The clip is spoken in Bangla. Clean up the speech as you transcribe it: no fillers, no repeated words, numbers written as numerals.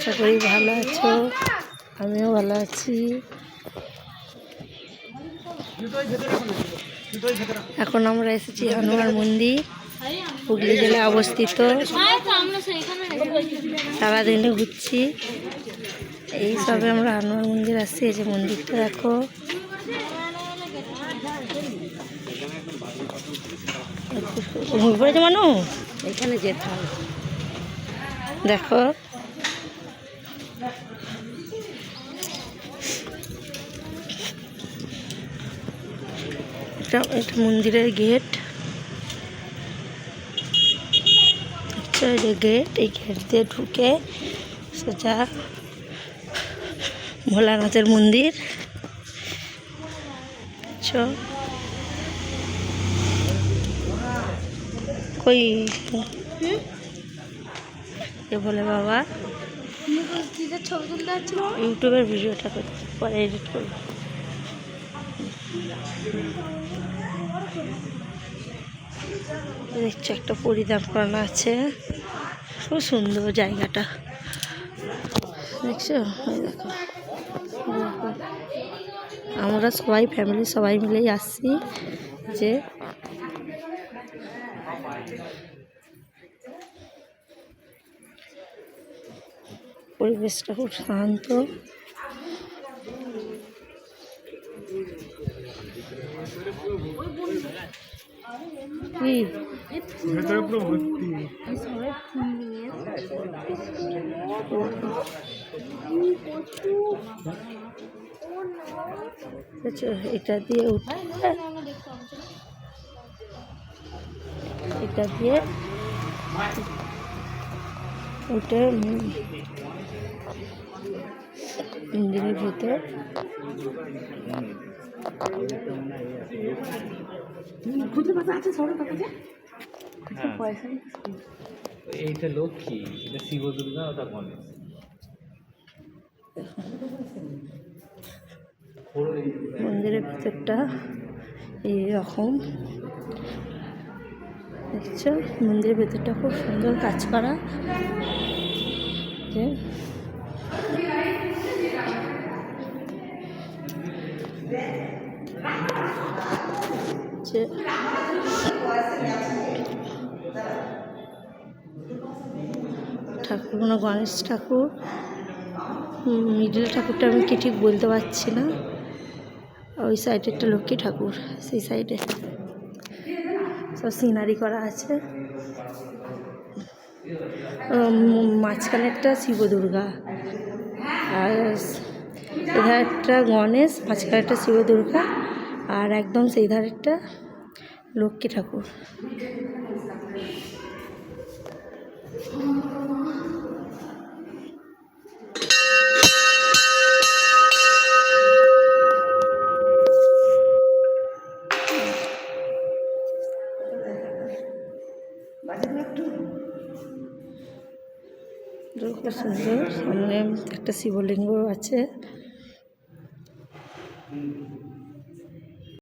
আশা করি ভালো আছো, আমিও ভালো আছি। এখন আমরা এসেছি হনুমান মন্দির, হুগলি জেলায় অবস্থিত। সারাদিনে ঘুরছি, এই সবে আমরা হনুমান মন্দির আসছি। এই যে মন্দিরটা দেখো, ঘুরে মানু এখানে যেতে হবে। দেখো এটা মন্দিরের গেট। আচ্ছা, এই যে গেট, এই গেট দিয়ে ঢুকে সোজা ভোলানাথের মন্দির। কই বলে বাবা ইউটিউবের ভিডিওটা পরে এডিট করবো। দেখছি একটা পরিধান করানো আছে, খুব সুন্দর জায়গাটা। দেখছো, দেখো আমরা সবাই ফ্যামিলি সবাই মিলেই আসছি। যে পরিবেশটা খুব শান্ত। এটা দিয়ে উঠে মন্দিরের ভিতর এইটা লক্ষ্মী, এটা শিব দুর্গা, ওটা গণেশ। মন্দিরের ভিতরটা এইরকম দেখছো। মন্দিরের ভিতরটা খুব সুন্দর কাজ করা। ঠাকুরগুলো গণেশ ঠাকুর, মিডিল ঠাকুরটা আমি কি ঠিক বলতে পারছি না। ওই সাইডে একটা লক্ষ্মী ঠাকুর, সেই সাইডে সব সিনারি করা আছে। মাঝখানে একটা শিব দুর্গা, আর এধারটা গণেশ, মাঝখানে একটা শিব দুর্গা, আর একদম সেই ধারেরটা লক্ষ্মী ঠাকুর। খুব সুন্দর। সামনে একটা শিবলিঙ্গ আছে।